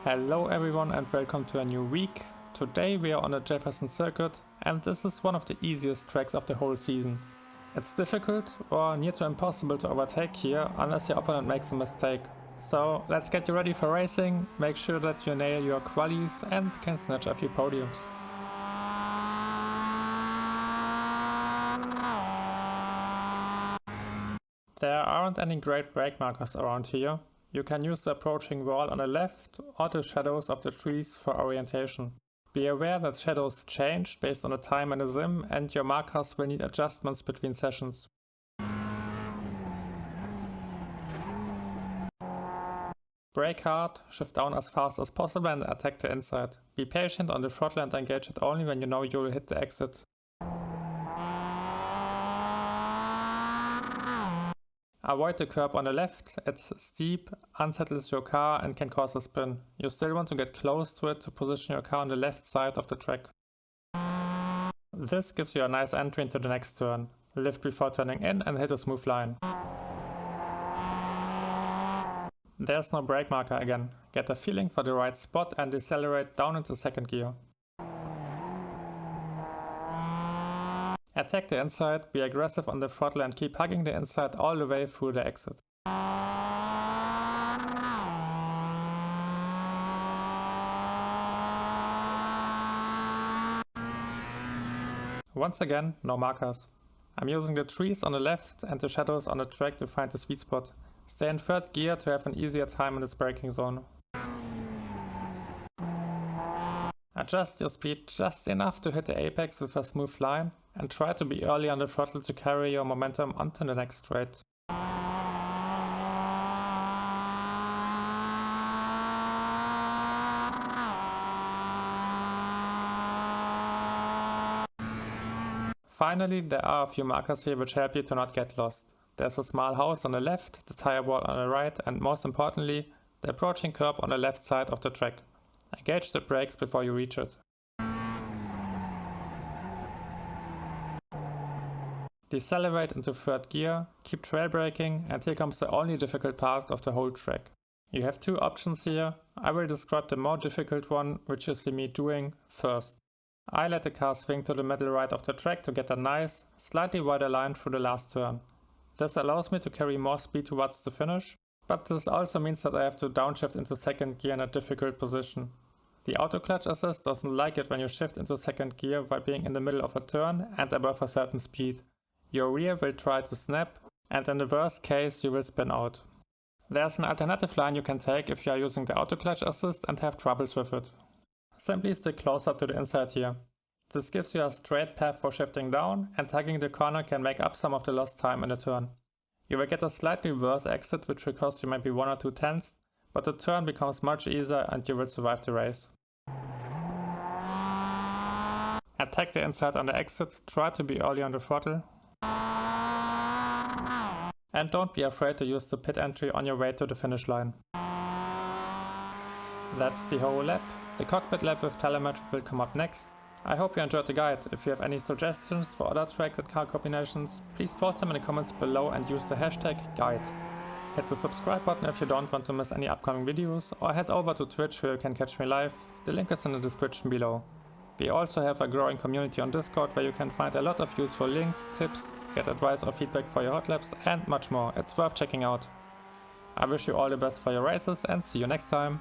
Hello everyone and welcome to a new week. Today we are on the Jefferson Circuit and this is one of the easiest tracks of the whole season. It's difficult or near to impossible to overtake here unless your opponent makes a mistake. So let's get you ready for racing, make sure that you nail your qualies and can snatch a few podiums. There aren't any great brake markers around here. You can use the approaching wall on the left or the shadows of the trees for orientation. Be aware that shadows change based on the time in the sim and your markers will need adjustments between sessions. Brake hard, shift down as fast as possible and attack the inside. Be patient on the throttle and engage it only when you know you will hit the exit. Avoid the curb on the left, it's steep, unsettles your car and can cause a spin. You still want to get close to it to position your car on the left side of the track. This gives you a nice entry into the next turn. Lift before turning in and hit a smooth line. There's no brake marker again. Get a feeling for the right spot and decelerate down into second gear. Attack the inside, be aggressive on the throttle and keep hugging the inside all the way through the exit. Once again, no markers. I'm using the trees on the left and the shadows on the track to find the sweet spot. Stay in third gear to have an easier time in this braking zone. Adjust your speed just enough to hit the apex with a smooth line and try to be early on the throttle to carry your momentum onto the next straight. Finally, there are a few markers here which help you to not get lost. There's a small house on the left, the tire wall on the right and most importantly, the approaching curb on the left side of the track. Engage the brakes before you reach it. Decelerate into third gear, keep trail braking and here comes the only difficult part of the whole track. You have two options here. I will describe the more difficult one, which you see me doing, first. I let the car swing to the middle right of the track to get a nice, slightly wider line through the last turn. This allows me to carry more speed towards the finish, but this also means that I have to downshift into second gear in a difficult position. The auto clutch assist doesn't like it when you shift into second gear while being in the middle of a turn and above a certain speed. Your rear will try to snap and in the worst case you will spin out. There's an alternative line you can take if you are using the auto clutch assist and have troubles with it. Simply stick closer to the inside here. This gives you a straight path for shifting down and hugging the corner can make up some of the lost time in the turn. You will get a slightly worse exit which will cost you maybe 1 or 2 tenths, but the turn becomes much easier and you will survive the race. Attack the inside on the exit, try to be early on the throttle. And don't be afraid to use the pit entry on your way to the finish line. That's the whole lap. The cockpit lap with telemetry will come up next. I hope you enjoyed the guide. If you have any suggestions for other tracks and car combinations, please post them in the comments below and use the hashtag guide. Hit the subscribe button if you don't want to miss any upcoming videos or head over to Twitch where you can catch me live. The link is in the description below. We also have a growing community on Discord where you can find a lot of useful links, tips, get advice or feedback for your hot laps and much more. It's worth checking out. I wish you all the best for your races and see you next time.